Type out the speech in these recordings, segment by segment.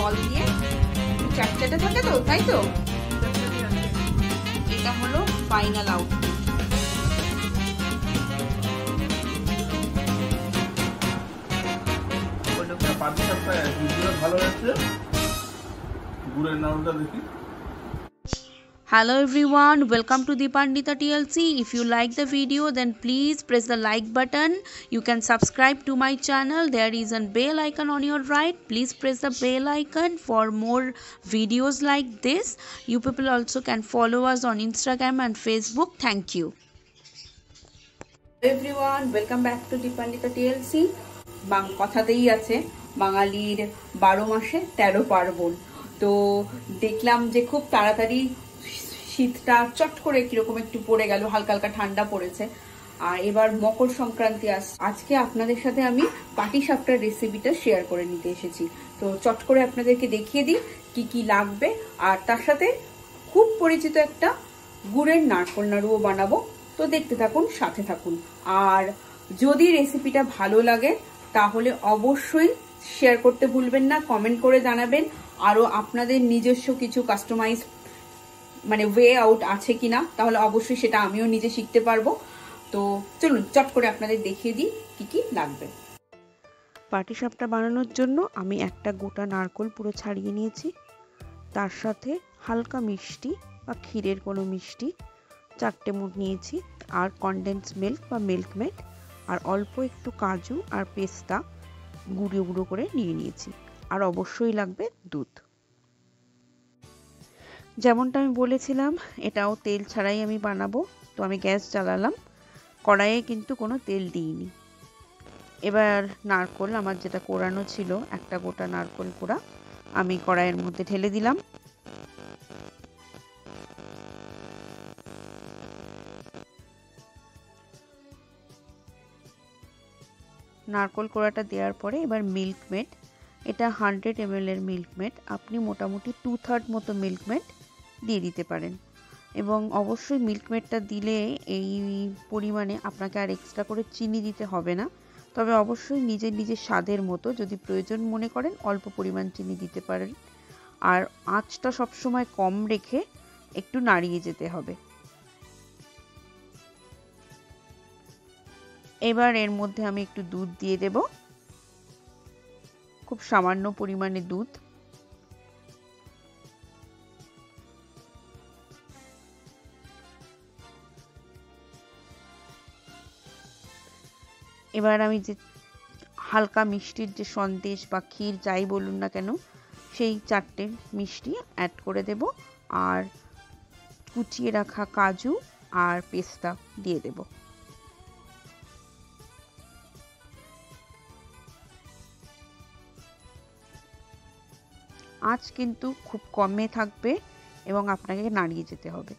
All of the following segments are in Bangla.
জল দিয়ে চ্যাটচ্যাটে থাকে তো, তাই তো? এটা হলো ফাইনাল আউটপুট। ভালো হচ্ছে গুড়ের নাড়ুটা দেখি। Hello everyone, welcome to Dipanwita TLC. If you like the video then please press the like button. You can subscribe to my channel. There is a bell icon on your right. Please press the bell icon for more videos like this. You people also can follow us on Instagram and Facebook. Thank you. Hello everyone, welcome back to Dipanwita TLC. কথাতেই আছে বাঙালির 12 মাসে 13 পার্বণ। তো দেখলাম যে খুব তাড়াতাড়ি শীতটা চট করে কিরকম একটু পড়ে গেল, হালকা হালকা ঠান্ডা পড়েছে। আর এবার মকর সংক্রান্তি আজকে আপনাদের সাথে আমি পাটিসাপটার রেসিপিটা শেয়ার করে নিতে এসেছি। তো চট করে আপনাদেরকে দেখিয়ে দিই কি কি লাগবে। আর তার সাথে খুব পরিচিত একটা গুড়ের নারকেল নাড়ুও বানাবো। তো দেখতে থাকুন, সাথে থাকুন। আর যদি রেসিপিটা ভালো লাগে তাহলে অবশ্যই শেয়ার করতে ভুলবেন না, কমেন্ট করে জানাবেন। আরও আপনাদের নিজস্ব কিছু কাস্টমাইজ মানে ওয়ে আউট আছে কিনা, তাহলে অবশ্যই সেটা আমিও নিজে শিখতে পারবো। তো চলুন চট করে আপনাদের দেখিয়ে দিই কি কি লাগবে। পাটিসাপটা বানানোর জন্য আমি একটা গোটা নারকেল পুরো ছাড়িয়ে নিয়েছি। তার সাথে হালকা মিষ্টি বা ক্ষীরের কোনো মিষ্টি 4 টেমুট নিয়েছি, আর কনডেন্স মিল্ক বা মিল্কমেড, আর অল্প একটু কাজু আর পেস্তা গুঁড়ো গুঁড়ো করে নিয়েছি। আর অবশ্যই লাগবে দুধ। যেমনটা আমি বলেছিলাম এটাও তেল ছাড়াই আমি বানাবো। তো আমি গ্যাস জ্বালালাম, কড়াইয়ে কিন্তু কোনো তেল দিইনি। এবার নারকেল আমার যেটা কোড়ানো ছিল, একটা গোটা নারকেল কোড়া আমি কড়াইয়ের মধ্যে ঢেলে দিলাম। নারকেল কোড়াটা দেওয়ার পরে এবার মিল্কমেড, এটা 100 ml এর মিল্কমেড, আপনি মোটামুটি 2/3 মতো মিল্কমেড দিয়ে দিতে পারেন। এবং অবশ্যই মিল্কমেডটা দিলে এই পরিমাণে আপনাকে আর এক্সট্রা করে চিনি দিতে হবে না। তবে অবশ্যই নিজের নিজের স্বাদের মতো যদি প্রয়োজন মনে করেন অল্প পরিমাণ চিনি দিতে পারেন। আর আঁচটা সবসময় কম রেখে একটু নাড়িয়ে যেতে হবে। এবার এর মধ্যে আমি একটু দুধ দিয়ে দেব, খুব সামান্য পরিমাণে দুধ। এবার আমি যে হালকা মিষ্টির যে সন্দেশ বা ক্ষীর যাই বলুন না কেন, সেই 4টে মিষ্টি অ্যাড করে দেব, আর কুচিয়ে রাখা কাজু আর পেস্তা দিয়ে দেব। আঁচ কিন্তু খুব কমে থাকবে এবং আপনাকে নাড়িয়ে যেতে হবে।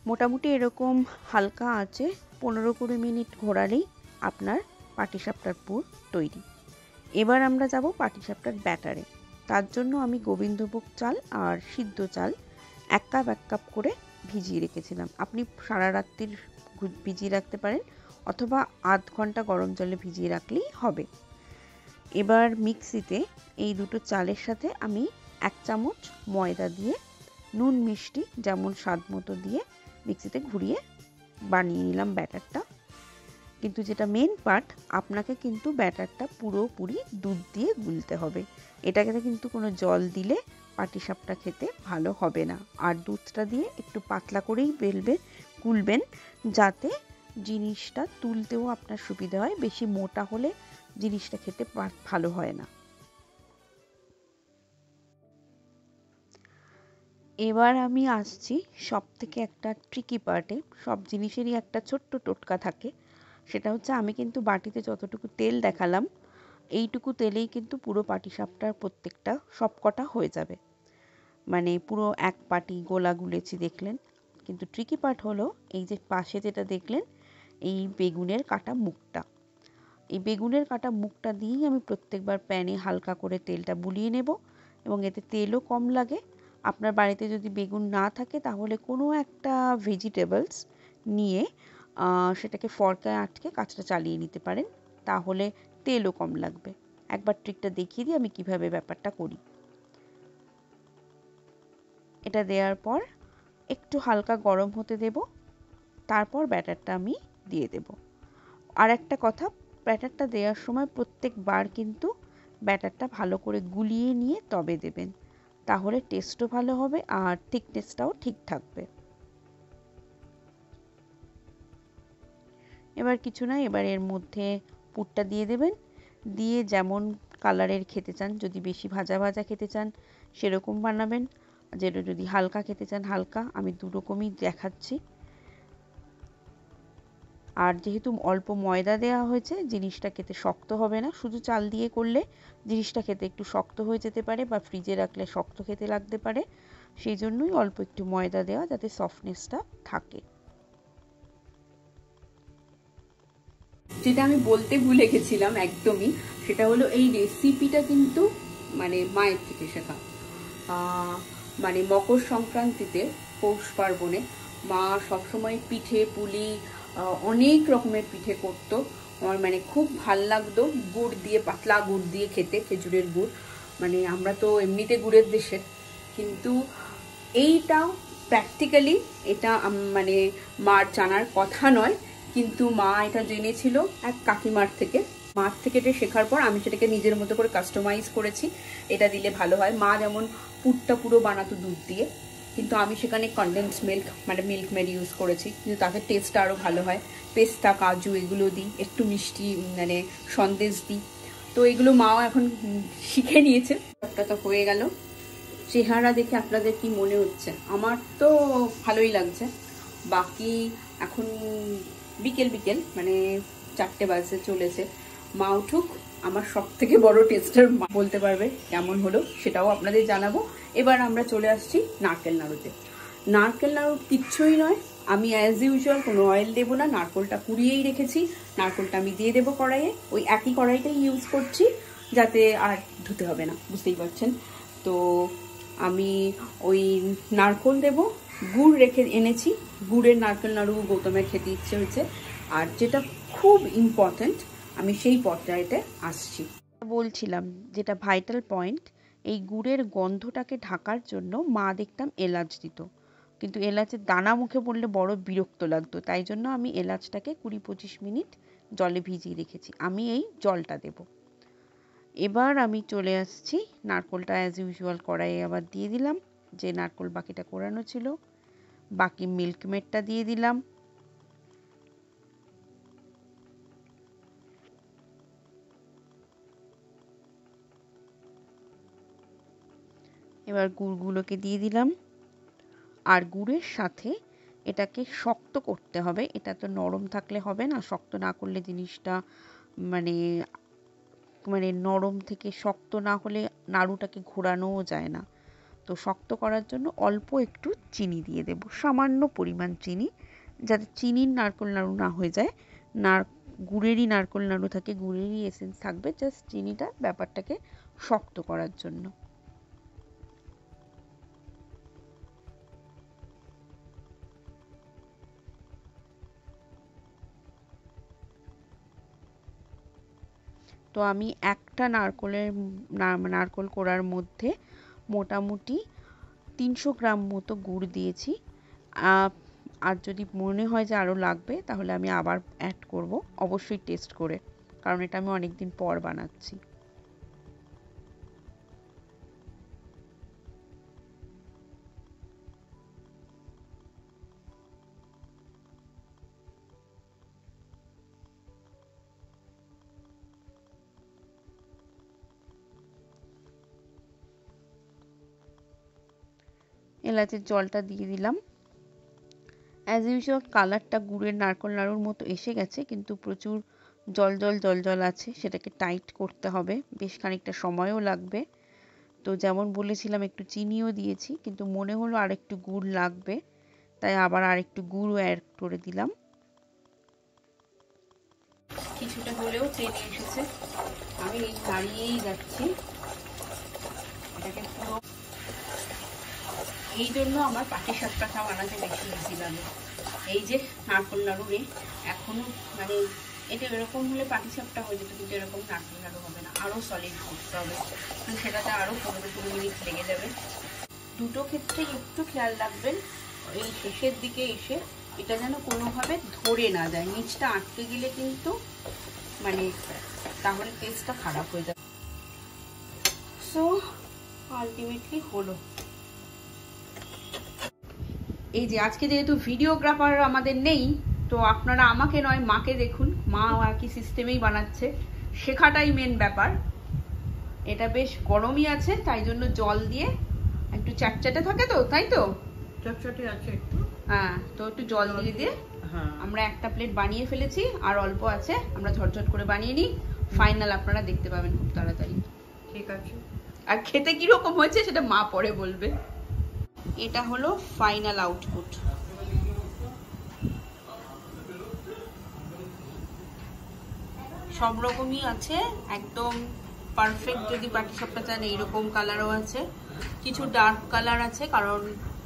মোটামুটি এরকম হালকা আঁচে 15-20 মিনিট ঘোরালেই আপনার পাটিসাপটার পুর তৈরি। এবার আমরা যাব পাটিসাপটার ব্যাটারে। তার জন্য আমি গোবিন্দভোগ চাল আর সিদ্ধ চাল 1 কাপ করে ভিজিয়ে রেখেছিলাম। আপনি সারা রাত্রির ভিজিয়ে রাখতে পারেন অথবা আধ ঘন্টা গরম জলে ভিজিয়ে রাখলেই হবে। এবার মিক্সিতে এই দুটো চালের সাথে আমি 1 চামচ ময়দা দিয়ে নুন মিষ্টি যেমন স্বাদ মতো দিয়ে মিক্সিতে ঘুরিয়ে বানিয়ে নিলাম ব্যাটারটা। কিন্তু যেটা মেন পার্ট, আপনাকে কিন্তু ব্যাটারটা পুরোপুরি দুধ দিয়ে গুলতে হবে। এটাকে কিন্তু কোনো জল দিলে পাটিসাপটা খেতে ভালো হবে না। আর দুধটা দিয়ে একটু পাতলা করেই গুলবেন, যাতে জিনিসটা তুলতেও আপনার সুবিধা হয়। বেশি মোটা হলে জিনিসটা খেতে ভালো হয় না। এবার আমি আসছি সব থেকে একটা ট্রিকি পার্টে। সব জিনিসেরই একটা ছোট্ট টোটকা থাকে, সেটা হচ্ছে আমি কিন্তু বাটিতে যতটুকু তেল দেখালাম এইটুকু তেলেই কিন্তু পুরো পাটিসাপটার প্রত্যেকটা সবকটা হয়ে যাবে। মানে পুরো 1 বাটি গোলা গুলেছি দেখলেন। কিন্তু ট্রিকি পার্ট হলো এই যে পাশে যেটা দেখলেন এই বেগুনের কাটা মুখটা, এই বেগুনের কাটা মুখটা দিয়েই আমি প্রত্যেকবার প্যানে হালকা করে তেলটা বুলিয়ে নেব এবং এতে তেলও কম লাগে। আপনার বাড়িতে যদি বেগুন না থাকে তাহলে কোনো একটা ভেজিটেবলস নিয়ে সেটাকে ফর্কায় আটকে কাজটা চালিয়ে নিতে পারেন, তাহলে তেলও কম লাগবে। একবার ট্রিকটা দেখিয়ে দিই আমি কিভাবে ব্যাপারটা করি। এটা দেওয়ার পর একটু হালকা গরম হতে দেব, তারপর ব্যাটারটা আমি দিয়ে দেব। আর একটা কথা, ব্যাটারটা দেওয়ার সময় প্রত্যেকবার কিন্তু ব্যাটারটা ভালো করে গুলিয়ে নিয়ে তবে দেবেন, তাহলে টেস্টও ভালো হবে আর থিকনেসটাও ঠিক থাকবে। এবার কিছু না, এবার এর মধ্যে পুরটা দিয়ে দেবেন, দিয়ে যেমন কালারের খেতে চান, যদি বেশি ভাজা ভাজা খেতে চান সেরকম বানাবেন, যেটা যদি হালকা খেতে চান হালকা, আমি দু রকমই দেখাচ্ছি। আর যেহেতু অল্প ময়দা দেওয়া হয়েছে, জিনিসটা খেতে শক্ত হবে না। শুধু চাল দিয়ে করলে জিনিসটা খেতে একটু শক্ত হয়ে যেতে পারে বা ফ্রিজে রাখলে শক্ত খেতে লাগতে পারে, সেই জন্যই অল্প একটু ময়দা দেওয়া, যাতে সফটনেসটা থাকে। যেটা আমি বলতে ভুলে গেছিলাম একদমই, সেটা হলো এই রেসিপিটা কিন্তু মানে মায়ের থেকে শেখা। মানে মকর সংক্রান্তিতে, পৌষ পার্বণে মা সবসময় পিঠে পুলি অনেক রকমের পিঠে করতো। আমার মানে খুব ভাল লাগতো গুড় দিয়ে, পাতলা গুড় দিয়ে খেতে, খেজুরের গুড়। মানে আমরা তো এমনিতে গুড়ের দেশের, কিন্তু এইটা প্র্যাকটিক্যালি এটা মানে মার জানার কথা নয়, কিন্তু মা এটা জেনেছিল এক কাকিমার থেকে। মার থেকে এটা শেখার পর আমি সেটাকে নিজের মতো করে কাস্টমাইজ করেছি, এটা দিলে ভালো হয়। মা যেমন পুরটা পুরো বানাতো দুধ দিয়ে, কিন্তু আমি সেখানে কনডেন্স মিল্ক মানে মিল্ক মেড ইউজ করেছি, কিন্তু তাতে টেস্টটা আরও ভালো হয়। পেস্তা কাজু এগুলো দিই, একটু মিষ্টি মানে সন্দেশ দিই। তো এগুলো মাও এখন শিখে নিয়েছে। একটা তো হয়ে গেল। চেহারা দেখে আপনাদের কি মনে হচ্ছে? আমার তো ভালোই লাগছে। বাকি এখন বিকেল বিকেল মানে 4টে বাজতে চলেছে, মা উঠুক, আমার সব থেকে বড় টেস্টার মা বলতে পারবে কেমন হলো, সেটাও আপনাদের জানাবো। এবার আমরা চলে আসছি নারকেল নাড়ুতে। নারকেল নাড়ু কিচ্ছুই নয়, আমি অ্যাজ ইউজুয়াল কোনো অয়েল দেবো না, নারকেলটা কুড়িয়েই রেখেছি। নারকেলটা আমি দিয়ে দেবো কড়াইয়ে, ওই একই কড়াইটাই ইউজ করছি, যাতে আর ধুতে হবে না, বুঝতেই পারছেন। তো আমি ওই নারকেল দেব, গুড় রেখে এনেছি, গুড়ের নারকেল নাড়ু গৌতমের খেতে ইচ্ছে হয়েছে। আর যেটা খুব ইম্পর্ট্যান্ট, আমি সেই পর্যায়েতে আসছি। বলছিলাম যেটা ভাইটাল পয়েন্ট, এই গুড়ের গন্ধটাকে ঢাকার জন্য মা দেখতাম এলাচ দিত, কিন্তু এলাচের দানা মুখে পড়লে বড় বিরক্ত লাগতো, তাই জন্য আমি এলাচটাকে 20-25 মিনিট জলে ভিজিয়ে রেখেছি। আমি এই জলটা দেব। এবার আমি চলে আসছি, নারকেলটা অ্যাজ ইউজুয়াল কড়াইয়ে আবার দিয়ে দিলাম, যে নারকেল বাকিটা কোরানো ছিল, বাকি মিল্ক মেডটা দিয়ে দিলাম। এবার গুড়গুলোকে দিয়ে দিলাম, আর গুড়ের সাথে এটাকে শক্ত করতে হবে। এটা তো নরম থাকলে হবে না, শক্ত না করলে জিনিসটা মানে মানে নরম থেকে শক্ত না হলে নাড়ুটাকে ঘোরানোও যায় না। তো শক্ত করার জন্য অল্প একটু চিনি দিয়ে দেব, সামান্য পরিমাণ চিনি, যাতে চিনির নারকেল নাড়ু না হয়ে যায়। গুড়েরই নারকেল নাড়ু থাকে, গুড়েরই এসেন্স থাকবে, জাস্ট চিনিটা ব্যাপারটাকে শক্ত করার জন্য। তো আমি একটা নারকেল কোড়ার মধ্যে মোটামুটি 300 গ্রাম মতো গুড় দিয়েছি। আর যদি মনে হয় যে আরও লাগবে তাহলে আমি আবার অ্যাড করব, অবশ্যই টেস্ট করে, কারণ এটা আমি অনেকদিন পর বানাচ্ছি। এলাচের জলটা দিয়ে দিলাম। অ্যাজ ইউজুয়াল কালারটা গুড়ের নারকেল নাড়ুর মতো এসে গেছে, কিন্তু প্রচুর জল জল জল জল আছে, সেটাকে টাইট করতে হবে, বেশ খানিকটা সময়ও লাগবে। তো যেমন বলেছিলাম একটু চিনিও দিয়েছি, কিন্তু মনে হলো আর একটু গুড় লাগবে, তাই আবার আর একটু গুড়ও অ্যাড করে দিলাম। কিছুটা হলেও টেনে এসেছে, আমি নাড়িয়েই যাচ্ছি এটাকে পুরো। এই জন্য আমার পাটিসাপটাটা বানাতে বেশি ইজি লাগে। এই যে নারকেল নাড়ু রে, এখনো মানে এটা এরকম হলে পাটিসাপটা হয়ে যেত, কিন্তু এরকম নারকেল নাড়ু হবে না, আরও সলিড করতে হবে, সেটাতে আরও 15-20 মিনিট লেগে যাবে। দুটো ক্ষেত্রে একটু খেয়াল রাখবেন, এই শেষের দিকে এসে এটা যেন কোনোভাবে ধরে না যায়, নিচটা আটকে গেলে কিন্তু মানে তাহলে টেস্টটা খারাপ হয়ে যাবে। সো আলটিমেটলি হলো। এই যে আজকে যেহেতু ভিডিওগ্রাফার আমাদের নেই, তো আপনারা আমাকে নয় মাকে দেখুন, মা একই সিস্টেমেই বানাচ্ছে, শেখাটাই মেন ব্যাপার। এটা বেশ গরমই আছে, তাই জন্য জল দিয়ে একটু চ্যাটচ্যাটে থাকে, তো তাই তো চটচটে আছে একটু। হ্যাঁ, তো একটু জল দিয়ে আমরা একটা প্লেট বানিয়ে ফেলেছি, আর অল্প আছে, আমরা ঝটঝট করে বানিয়ে নিই। ফাইনাল আপনারা দেখতে পাবেন খুব তাড়াতাড়ি। ঠিক আছে, আর খেতে কিরকম হয়েছে সেটা মা পরে বলবে। এটা হলো ফাইনাল আউটপুট। সব রকমই আছে, একদম পারফেক্ট। যদি পাটিসাপটা চান এইরকম কালারও আছে, কিছু ডার্ক কালার আছে, কারণ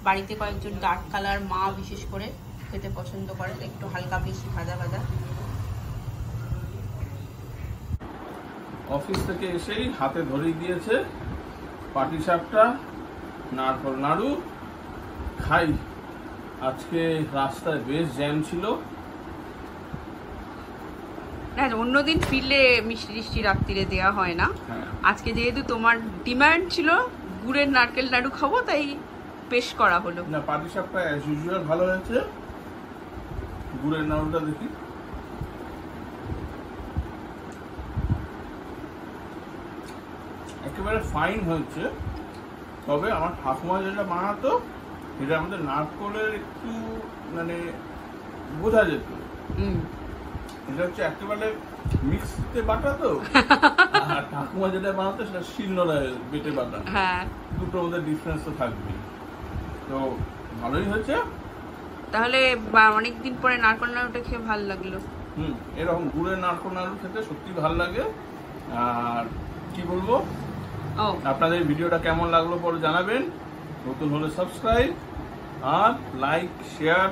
বাড়িতে কয়েকজন ডার্ক কালার মা বিশেষ করে খেতে পছন্দ করে, একটু হালকা বেশি ভাজা ভাজা। অফিস থেকে এসেই হাতে ধরিয়ে দিয়েছে পাটিসাপটা, নারকেল নাড়ু। খাই। আজকে রাস্তায় বেশ জ্যাম ছিল। না, অন্যদিন ফিরলে মিষ্টি টিষ্টি রাত্রিরে দেওয়া হয় না, আজকে যেহেতু তোমার ডিমান্ড ছিল গুড়ের নারকেল নাড়ু খাবো, তাই পেশ করা হলো। না, পাটিসাপটা অ্যাজ ইউজুয়াল ভালো হয়েছে। গুড়ের নাড়ুটা দেখি। একেবারে ফাইন হয়েছে, তবে আমার ঠাকুমা যেটা বানাতো এটা আমাদের নারকেলের একটু মানে বোঝা যেত। এটা হচ্ছে একেবারে মিক্সিতে বাটা, তো আর ঠাকুমা যেটা বানাতো সেটা শিলনোড়ায় বেটে বাটা। দুটোর মধ্যে ডিফারেন্স তো থাকবেই। তো ভালোই হয়েছে। তাহলে অনেকদিন পরে নারকেল নাড়ুটা খেয়ে ভালো লাগলো। এরকম গুড়ের নারকেল নাড়ু খেতে সত্যি ভালো লাগে। আর কি বলবো, আপনাদের ভিডিওটা কেমন লাগলো পরে জানাবেন। নতুন হলে সাবস্ক্রাইব আর লাইক শেয়ার,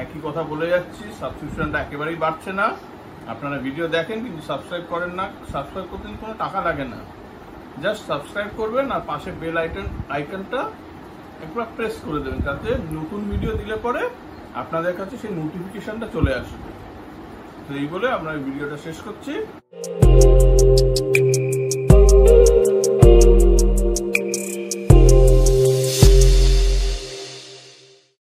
একই কথা বলে যাচ্ছি, সাবস্ক্রিপশনটা একেবারেই বাড়ছে না। আপনারা ভিডিও দেখেন কিন্তু সাবস্ক্রাইব করেন না। সাবস্ক্রাইব করতে কোনো টাকা লাগে না, জাস্ট সাবস্ক্রাইব করবেন আর পাশে বেল আইকনটা একবার প্রেস করে দেবেন, যাতে নতুন ভিডিও দিলে পরে আপনাদের কাছে সেই নোটিফিকেশনটা চলে আসবে। তো এই বলে আমরা ভিডিওটা শেষ করছি।